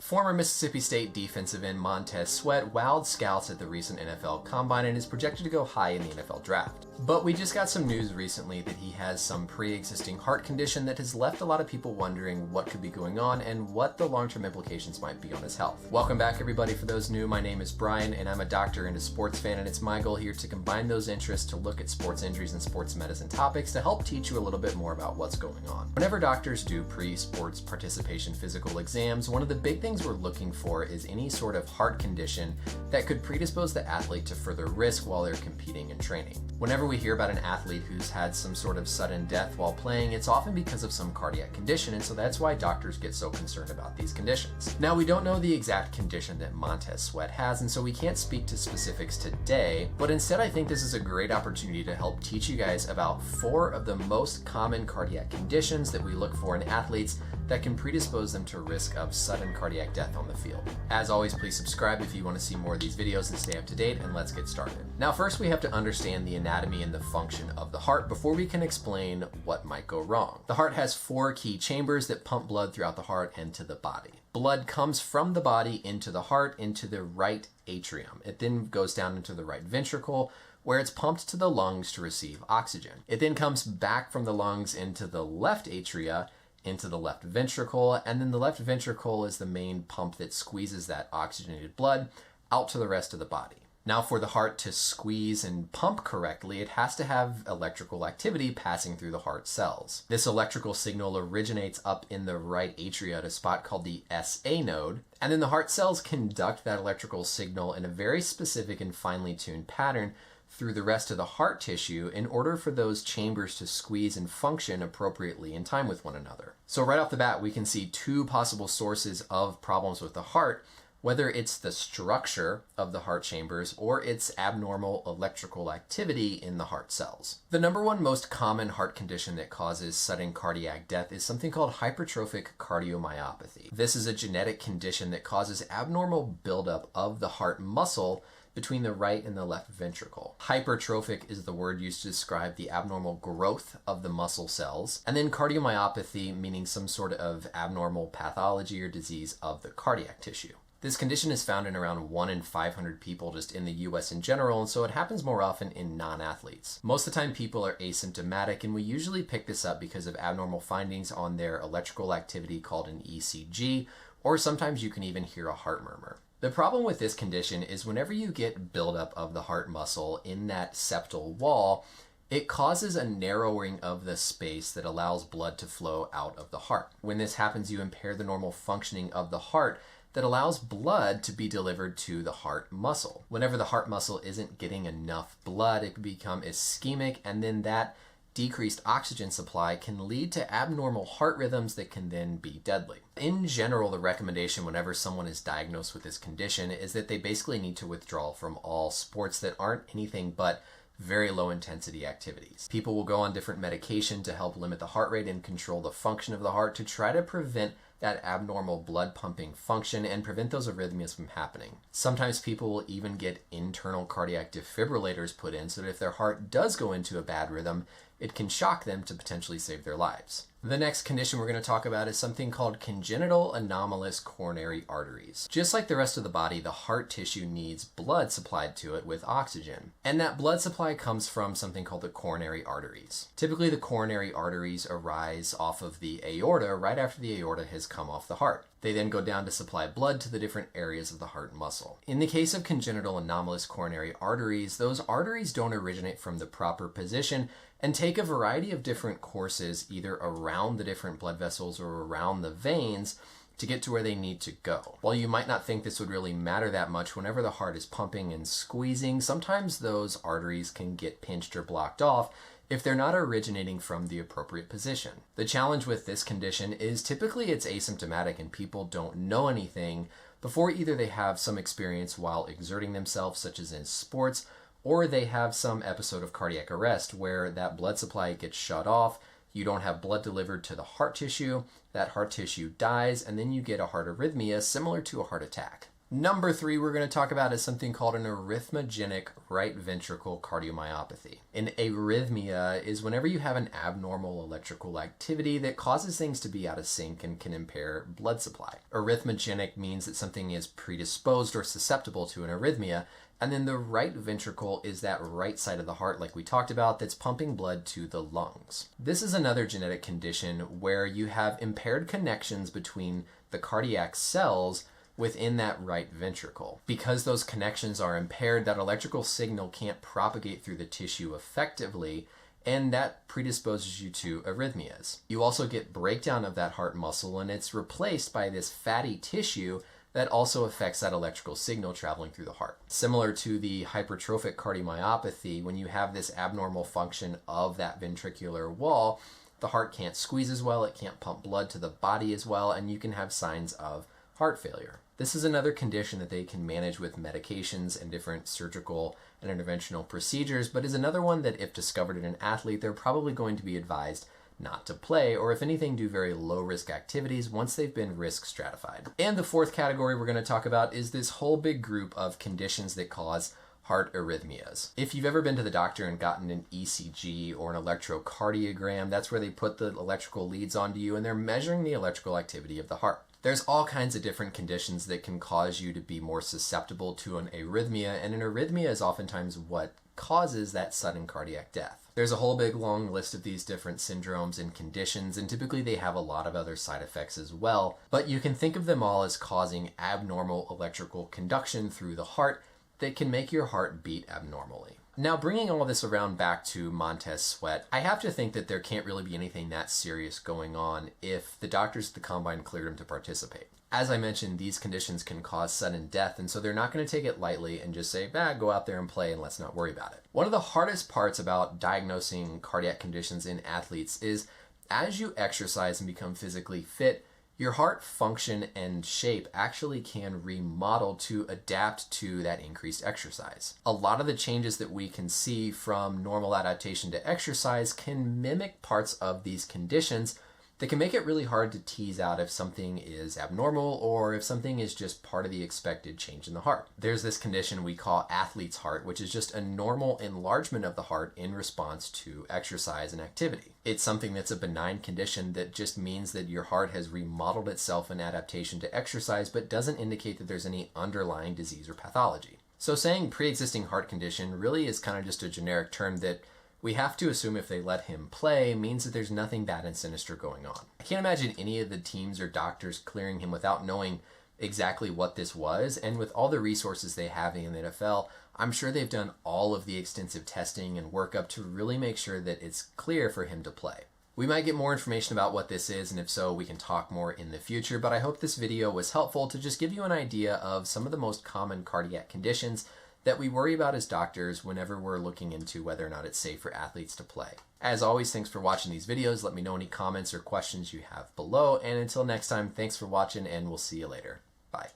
Former Mississippi State defensive end Montez wowed scouts at the recent NFL Combine and is projected to go high in the NFL Draft. But we just got some news recently that he has some pre-existing heart condition that has left a lot of people wondering what could be going on and what the long-term implications might be on his health. Welcome back, everybody. For those new, my name is Brian and I'm a doctor and a sports fan, and it's my goal here to combine those interests to look at sports injuries and sports medicine topics to help teach you a little bit more about what's going on. Whenever doctors do pre-sports participation physical exams, one of the big things we're looking for is any sort of heart condition that could predispose the athlete to further risk while they're competing and training. Whenever we hear about an athlete who's had some sort of sudden death while playing, it's often because of some cardiac condition, and so that's why doctors get so concerned about these conditions. Now, we don't know the exact condition that Montez has, and so we can't speak to specifics today, but instead I think this is a great opportunity to help teach you guys about 4 of the most common cardiac conditions that we look for in athletes that can predispose them to risk of sudden cardiac death on the field. As always, please subscribe if you want to see more of these videos and stay up to date, and let's get started. Now, first we have to understand the anatomy and the function of the heart before we can explain what might go wrong. The heart has 4 key chambers that pump blood throughout the heart and to the body. Blood comes from the body into the heart, into the right atrium. It then goes down into the right ventricle, where it's pumped to the lungs to receive oxygen. It then comes back from the lungs into the left atria, into the left ventricle, and then the left ventricle is the main pump that squeezes that oxygenated blood out to the rest of the body. Now, for the heart to squeeze and pump correctly, it has to have electrical activity passing through the heart cells. This electrical signal originates up in the right atria at a spot called the SA node, and then the heart cells conduct that electrical signal in a very specific and finely tuned pattern through the rest of the heart tissue in order for those chambers to squeeze and function appropriately in time with one another. So right off the bat, we can see 2 possible sources of problems with the heart, whether it's the structure of the heart chambers or its abnormal electrical activity in the heart cells. The number 1 most common heart condition that causes sudden cardiac death is something called hypertrophic cardiomyopathy. This is a genetic condition that causes abnormal buildup of the heart muscle between the right and the left ventricle. Hypertrophic is the word used to describe the abnormal growth of the muscle cells, and then cardiomyopathy meaning some sort of abnormal pathology or disease of the cardiac tissue. This condition is found in around 1 in 500 people just in the US in general, and so it happens more often in non-athletes. Most of the time people are asymptomatic, and we usually pick this up because of abnormal findings on their electrical activity called an ECG, or sometimes you can even hear a heart murmur. The problem with this condition is whenever you get buildup of the heart muscle in that septal wall, it causes a narrowing of the space that allows blood to flow out of the heart. When this happens, you impair the normal functioning of the heart that allows blood to be delivered to the heart muscle. Whenever the heart muscle isn't getting enough blood, it can become ischemic, and then that decreased oxygen supply can lead to abnormal heart rhythms that can then be deadly. In general, the recommendation whenever someone is diagnosed with this condition is that they basically need to withdraw from all sports that aren't anything but very low intensity activities. People will go on different medication to help limit the heart rate and control the function of the heart to try to prevent that abnormal blood pumping function and prevent those arrhythmias from happening. Sometimes people will even get internal cardiac defibrillators put in so that if their heart does go into a bad rhythm, it can shock them to potentially save their lives. The next condition we're going to talk about is something called congenital anomalous coronary arteries. Just like the rest of the body, the heart tissue needs blood supplied to it with oxygen. And that blood supply comes from something called the coronary arteries. Typically, the coronary arteries arise off of the aorta right after the aorta has come off the heart. They then go down to supply blood to the different areas of the heart muscle. In the case of congenital anomalous coronary arteries, those arteries don't originate from the proper position and take a variety of different courses either around the different blood vessels or around the veins to get to where they need to go. While you might not think this would really matter that much, whenever the heart is pumping and squeezing, sometimes those arteries can get pinched or blocked off if they're not originating from the appropriate position. The challenge with this condition is typically it's asymptomatic and people don't know anything before either they have some experience while exerting themselves, such as in sports, or they have some episode of cardiac arrest where that blood supply gets shut off, you don't have blood delivered to the heart tissue, that heart tissue dies, and then you get a heart arrhythmia similar to a heart attack. Number 3 we're going to talk about is something called an arrhythmogenic right ventricle cardiomyopathy. An arrhythmia is whenever you have an abnormal electrical activity that causes things to be out of sync and can impair blood supply. Arrhythmogenic means that something is predisposed or susceptible to an arrhythmia, and then the right ventricle is that right side of the heart, like we talked about, that's pumping blood to the lungs. This is another genetic condition where you have impaired connections between the cardiac cells within that right ventricle. Because those connections are impaired, that electrical signal can't propagate through the tissue effectively, and that predisposes you to arrhythmias. You also get breakdown of that heart muscle, and it's replaced by this fatty tissue that also affects that electrical signal traveling through the heart. Similar to the hypertrophic cardiomyopathy, when you have this abnormal function of that ventricular wall, the heart can't squeeze as well, it can't pump blood to the body as well, and you can have signs of heart failure. This is another condition that they can manage with medications and different surgical and interventional procedures, but is another one that if discovered in an athlete, they're probably going to be advised not to play, or if anything, do very low risk activities once they've been risk stratified. And the fourth category we're going to talk about is this whole big group of conditions that cause heart arrhythmias. If you've ever been to the doctor and gotten an ECG or an electrocardiogram, that's where they put the electrical leads onto you and they're measuring the electrical activity of the heart. There's all kinds of different conditions that can cause you to be more susceptible to an arrhythmia, and an arrhythmia is oftentimes what causes that sudden cardiac death. There's a whole big long list of these different syndromes and conditions, and typically they have a lot of other side effects as well, but you can think of them all as causing abnormal electrical conduction through the heart that can make your heart beat abnormally. Now, bringing all this around back to Montez Sweat, I have to think that there can't really be anything that serious going on if the doctors at the combine cleared him to participate. As I mentioned, these conditions can cause sudden death, and so they're not going to take it lightly and just say, go out there and play and let's not worry about it. One of the hardest parts about diagnosing cardiac conditions in athletes is as you exercise and become physically fit, your heart function and shape actually can remodel to adapt to that increased exercise. A lot of the changes that we can see from normal adaptation to exercise can mimic parts of these conditions that can make it really hard to tease out if something is abnormal or if something is just part of the expected change in the heart. There's this condition we call athlete's heart, which is just a normal enlargement of the heart in response to exercise and activity. It's something that's a benign condition that just means that your heart has remodeled itself in adaptation to exercise, but doesn't indicate that there's any underlying disease or pathology. So saying pre-existing heart condition really is kind of just a generic term that we have to assume if they let him play means that there's nothing bad and sinister going on. I can't imagine any of the teams or doctors clearing him without knowing exactly what this was, and with all the resources they have in the NFL, I'm sure they've done all of the extensive testing and workup to really make sure that it's clear for him to play. We might get more information about what this is, and if so, we can talk more in the future, but I hope this video was helpful to just give you an idea of some of the most common cardiac conditions that we worry about as doctors whenever we're looking into whether or not it's safe for athletes to play. As always, thanks for watching these videos. Let me know any comments or questions you have below, and until next time, thanks for watching, and we'll see you later. Bye.